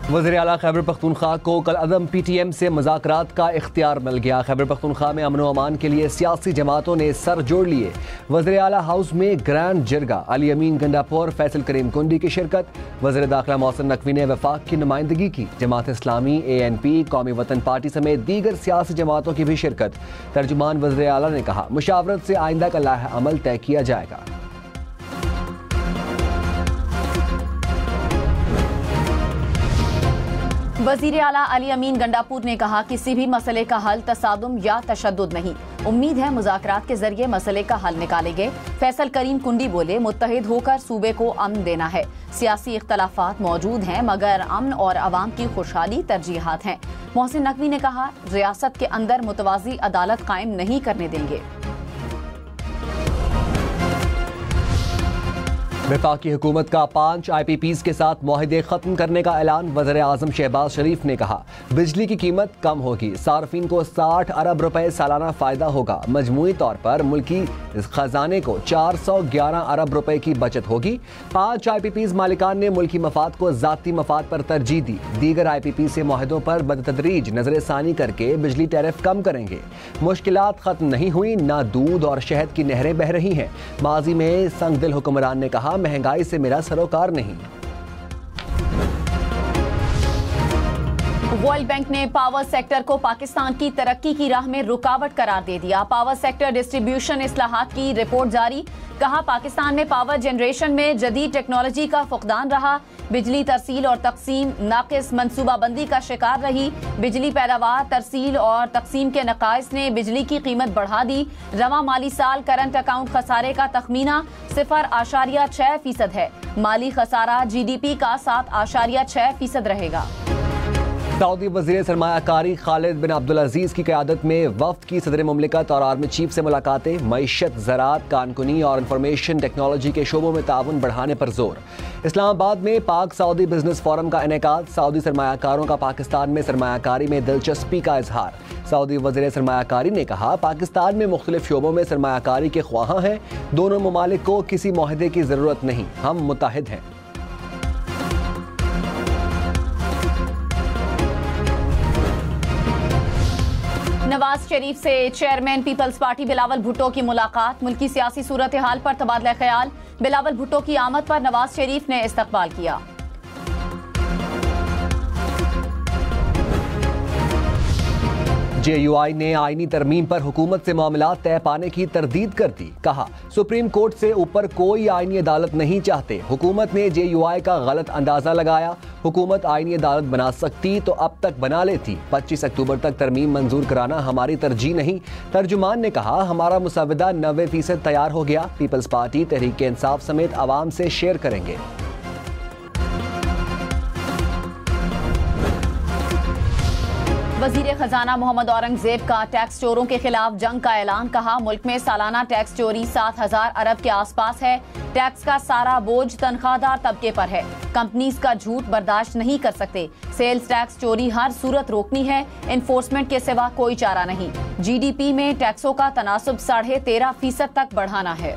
वज़ीर आला खैबर पख्तूनख्वा को कल अदम PTM से मुज़ाकरात का इख्तियार मिल गया। खैबर पख्तूनख्वा में अमन व अमान के लिए सियासी जमातों ने सर जोड़ लिए। वज़ीर आला हाउस में ग्रैंड जरगा, अली अमीन गंडापुर, फैसल करीम कुंडी की शिरकत। वज़ीर दाखिला मोहसिन नकवी ने वफाक की नुमाइंदगी की। जमात इस्लामी, ANP, कौमी वतन पार्टी समेत दीगर सियासी जमातों की भी शिरकत। तर्जुमान वज़ीर आला ने कहा, मुशावरत से आइंदा का लाह अमल तय किया जाएगा। वज़ीर आला अली अमीन गंडापुर ने कहा, किसी भी मसले का हल तसादुम या तशद्दुद नहीं। उम्मीद है मुज़ाकरात के जरिए मसले का हल निकालेंगे। फैसल करीम कुंडी बोले, मुत्तहिद होकर सूबे को अमन देना है। सियासी इख्तलाफात मौजूद हैं मगर अमन और अवाम की खुशहाली तरजीहात हैं। मोहसिन नकवी ने कहा, रियासत के अंदर मुतवाज़ी अदालत कायम नहीं करने देंगे। वफाकी हुकूमत का 5 IPPs के साथ मुआहिदे खत्म करने का ऐलान। वज़ीर आज़म शहबाज शरीफ ने कहा, बिजली की कीमत कम होगी, सार्फिन को 60 अरब रुपए सालाना फ़ायदा होगा। मजमूई तौर पर मुल्की खजाने को 411 अरब रुपए की बचत होगी। 5 IPPs मालिकान ने मुल्की मफाद को ज़ाती मफाद पर तरजीह दी। दीगर IPP से मुआहिदों पर बदतदरीज नजरसानी करके बिजली टैरिफ कम करेंगे। मुश्किलात खत्म नहीं हुई, ना दूध और शहद की नहरें बह रही हैं। माजी में संगदिल हुक्मरान ने कहा, महंगाई से मेरा सरोकार नहीं। वर्ल्ड बैंक ने पावर सेक्टर को पाकिस्तान की तरक्की की राह में रुकावट करार दे दिया। पावर सेक्टर डिस्ट्रीब्यूशन इस्लाहात की रिपोर्ट जारी। कहा, पाकिस्तान में पावर जनरेशन में जदीद टेक्नोलॉजी का फुकदान रहा। बिजली तरसील और तकसीम नाकिस मनसूबाबंदी का शिकार रही। बिजली पैदावार, तरसील और तकसीम के नकाइस ने बिजली की कीमत बढ़ा दी। रवा माली साल करंट अकाउंट खसारे का तखमीना 0.6% है। माली खसारा GDP का 7.6% रहेगा। सऊदी वज़ीर सरमायाकारी खालिद बिन अब्दुल अजीज की क़यादत में वफ़द की सदर मुमलिकत और आर्मी चीफ से मुलाकातें। मईशत, ज़राअत, कानकुनी और इंफॉर्मेशन टेक्नोलॉजी के शोबों में ताउन बढ़ाने पर जोर। इस्लामाबाद में पाक सऊदी बिजनेस फोरम का इनेकाद। सऊदी सरमायाकारों का पाकिस्तान में सरमायाकारी में दिलचस्पी का इजहार। सऊदी वज़ीर सरमायाकारी ने कहा, पाकिस्तान में मुख्तलिफ शोबों में सरमायाकारी के ख्वाहां हैं। दोनों ममालिक को किसी मुआहदे की ज़रूरत नहीं, हम मुत्तहिद हैं। नवाज शरीफ से chairman peoples party Bilawal Bhutto की मुलाकात। मुल्की सियासी सूरत हाल पर तबादला ख्याल। बिलावल भुट्टो की आमद पर नवाज शरीफ ने इस्तकबाल किया। JUI ने आईनी तरमीम पर हुकूमत से मामलात तय पाने की तरदीद कर दी। कहा, सुप्रीम कोर्ट से ऊपर कोई आईनी अदालत नहीं चाहते। हुकूमत ने JUI का गलत अंदाजा लगाया। हुकूमत आईनी अदालत बना सकती तो अब तक बना लेती। 25 अक्टूबर तक तरमीम मंजूर कराना हमारी तरजीह नहीं। तर्जुमान ने कहा, हमारा मुसवदा 90% तैयार हो गया। पीपल्स पार्टी तहरीक इंसाफ समेत आवाम से शेयर करेंगे। वजीर खजाना मोहम्मद औरंगजेब का टैक्स चोरों के खिलाफ जंग का ऐलान। कहा, मुल्क में सालाना टैक्स चोरी 7000 अरब के आसपास है। टैक्स का सारा बोझ तनख्वाहदार तबके पर है। कंपनीज का झूठ बर्दाश्त नहीं कर सकते। सेल्स टैक्स चोरी हर सूरत रोकनी है। इन्फोर्समेंट के सिवा कोई चारा नहीं। GDP में टैक्सों का तनासुब 13.5% तक बढ़ाना है।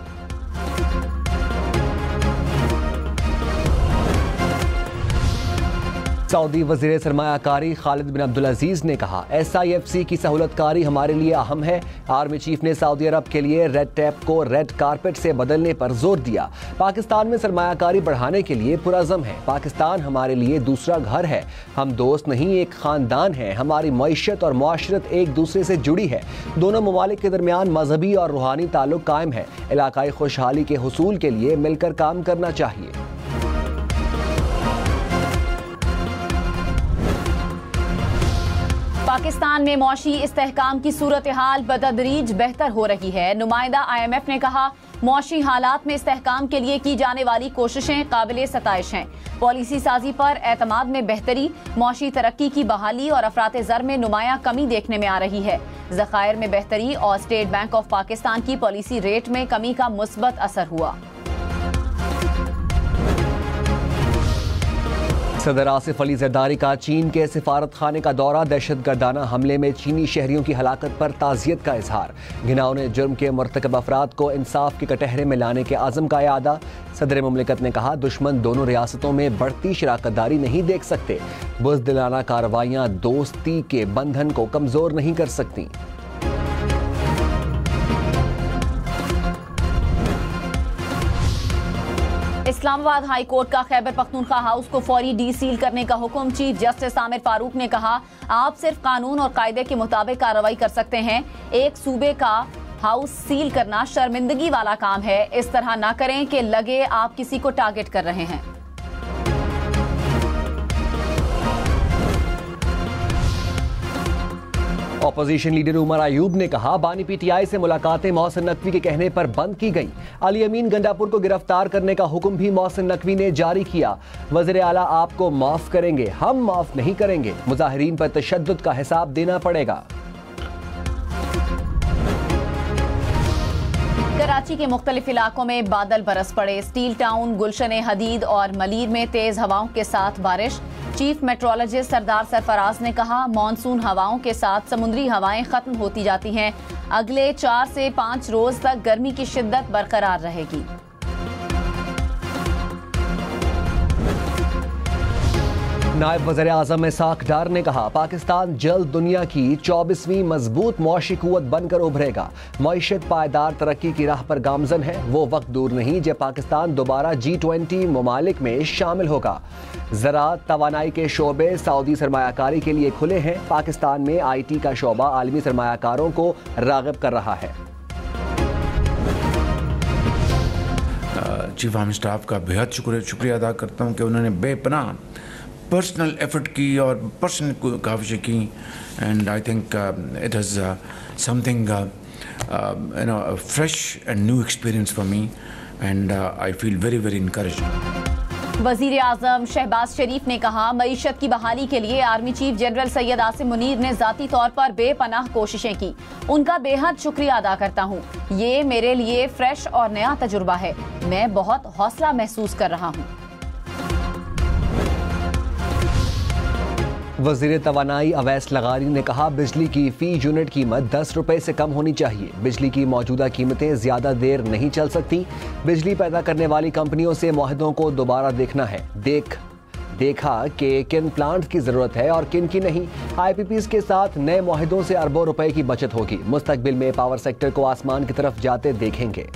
सऊदी वज़ीर सरमायाकारी खालिद बिन अब्दुल अजीज ने कहा, SIFC की सहूलतकारी हमारे लिए अहम है। आर्मी चीफ ने सऊदी अरब के लिए रेड टेप को रेड कारपेट से बदलने पर जोर दिया। पाकिस्तान में सरमायाकारी बढ़ाने के लिए पुरज़म है। पाकिस्तान हमारे लिए दूसरा घर है। हम दोस्त नहीं, एक ख़ानदान है। हमारी मईशत और मुआशरत एक दूसरे से जुड़ी है। दोनों ममालिक के दरमियान मजहबी और रूहानी ताल्लुक कायम है। इलाकाई खुशहाली के हुसूल के लिए मिलकर काम करना चाहिए। पाकिस्तान में मौशी इस्तेहकाम की सूरत हाल बतदरीज बेहतर हो रही है। नुमाइंदा IMF ने कहा, मौशी हालात में इस्तेहकाम के लिए की जाने वाली कोशिशें काबिल सताइश हैं। पॉलिसी साजी पर एतमाद में बेहतरी, मौशी तरक्की की बहाली और अफरात ज़र में नुमायां कमी देखने में आ रही है। ज़खायर में बेहतरी और स्टेट बैंक ऑफ पाकिस्तान की पॉलिसी रेट में कमी का मुस्बत असर हुआ। सदर आसिफ अली जरदारी का चीन के सिफारत खाने का दौरा। दहशत गर्दाना हमले में चीनी शहरियों की हलाकत पर ताज़ियत का इजहार। घिनौने जुर्म के मुर्तकब अफराद को इंसाफ के कटहरे में लाने के आज़म का यादा। सदर मुमलिकत ने कहा, दुश्मन दोनों रियासतों में बढ़ती शराकतदारी नहीं देख सकते। बुज़दिलाना कार्रवाइयां दोस्ती के बंधन को कमजोर नहीं कर सकती। इस्लामाबाद हाई कोर्ट का खैबर पख्तूनख्वा हाउस को फौरी डी सील करने का हुक्म। चीफ जस्टिस आमिर फारूक ने कहा, आप सिर्फ कानून और कायदे के मुताबिक कार्रवाई कर सकते हैं। एक सूबे का हाउस सील करना शर्मिंदगी वाला काम है। इस तरह ना करें कि लगे आप किसी को टारगेट कर रहे हैं। ऑपोजिशन लीडर उमर अयूब ने कहा, बानी पीटीआई से मुलाकातें मोहसिन नकवी के कहने पर बंद की गई। अली अमीन गंडापुर को गिरफ्तार करने का हुक्म भी मोहसिन नकवी ने जारी किया। वज़ीर आला आपको माफ करेंगे, हम माफ नहीं करेंगे। मुजाहिरीन पर तशद्दुद का हिसाब देना पड़ेगा। कराची के मुख्तलिफ इलाकों में बादल बरस पड़े। स्टील टाउन, गुलशन हदीद और मलीर में तेज हवाओं के साथ बारिश। चीफ मेट्रोलॉजिस्ट सरदार सरफराज ने कहा, मॉनसून हवाओं के साथ समुद्री हवाएं खत्म होती जाती हैं। अगले 4 से 5 रोज तक गर्मी की शिद्दत बरकरार रहेगी। नायब वज़ीर आज़म इसाक डार ने कहा, पाकिस्तान जल्द दुनिया की 24वीं मजबूत मुआशी कुव्वत बनकर उभरेगा। मईशत पायदार तरक्की की राह पर गामजन है। वो वक्त दूर नहीं जब पाकिस्तान दोबारा G20 ममालिक में शामिल होगा। ज़राअत तवानाई के शोबे सऊदी सरमायाकारी के लिए खुले हैं। पाकिस्तान में IT का शोबा आलमी सरमायाकारों को राग़िब कर रहा है। चीफ आर्मी स्टाफ का बेहद शुक्रिया अदा करता हूँ कि उन्होंने बेपनाह पर्सनल एफर्ट की और पर्सनल काविशें की। And I think it has something fresh and new experience for me and I feel very very encouraged. वजीर आजम शहबाज शरीफ ने कहा, मईशत की बहाली के लिए army chief general Syed Asim Munir ने जाती तौर पर बेपनाह कोशिशें की। उनका बेहद शुक्रिया अदा करता हूँ। ये मेरे लिए फ्रेश और नया तजुर्बा है। मैं बहुत हौसला महसूस कर रहा हूँ। वज़ीर तवानाई अवैस लगारी ने कहा, बिजली की फी यूनिट कीमत 10 रुपए से कम होनी चाहिए। बिजली की मौजूदा कीमतें ज्यादा देर नहीं चल सकती। बिजली पैदा करने वाली कंपनियों से मुआहदों को दोबारा देखना है। देखा कि किन प्लांट की जरूरत है और किन की नहीं। IPPs के साथ नए मुआहदों से अरबों रुपए की बचत होगी। मुस्तकबिल में पावर सेक्टर को आसमान की तरफ जाते देखेंगे।